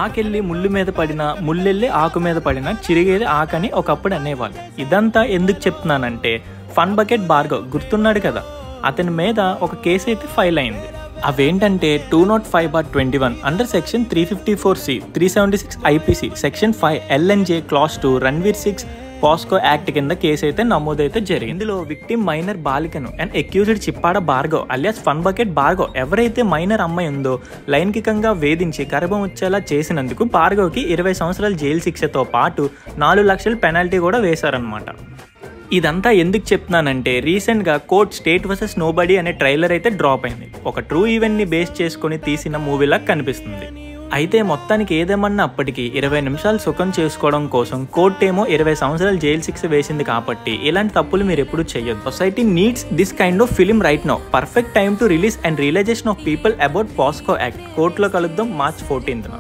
ఆకెళ్ళి ముళ్ళు మీద పడినా ముళ్ళెళ్ళి ఆకు మీద పడినా చిరిగేది ఆకని ఒకప్పుడు అనేవాళ్ళు. ఇదంతా ఎందుకు చెప్తున్నానంటే ఫన్ బకెట్ భార్గవ్ గుర్తున్నాడు కదా, అతని మీద ఒక కేసు అయితే ఫైల్ అయింది. అవేంటంటే 205/21 under section 354C 376 IPC section 5 LNJ class 2 Ranveer 6 POCSO act కింద కేసు అయితే నమోదైతే జరిగింది. ఇందులో విక్టిమ్ మైనర్ బాలికను and accused Chippada Bhargav alias fun bucket Bhargav ఎవరైతే మైనర్ అమ్మాయి ఉందో లైంగికంగా వేధించి గర్భం వచ్చేలా చేసినందుకు భార్గవ్కి 20 సంవత్సరాల జైలు శిక్షతో పాటు 4 లక్షల పెనాల్టీ కూడా వేశారనమాట. ఇదంతా ఎందుకు చెప్తున్నానంటే రీసెంట్గా కోర్ట్ స్టేట్ వర్సెస్ నోబడీ అనే ట్రైలర్ అయితే డ్రాప్ అయింది. ఒక ట్రూ ఈవెంట్ని బేస్ చేసుకుని తీసిన మూవీలా కనిపిస్తుంది. అయితే మొత్తానికి ఏదేమన్నా అప్పటికి 20 నిమిషాలు సుఖం చేసుకోవడం కోసం కోర్ట్ ఏమో 20 సంవత్సరాలు జైలు శిక్ష వేసింది. కాబట్టి ఇలాంటి తప్పులు మీరు ఎప్పుడు చేయొద్దు. Society needs this kind of film right now. Perfect time to release and realisation of people about POCSO act. కోర్టులో కలుద్దాం March 14th.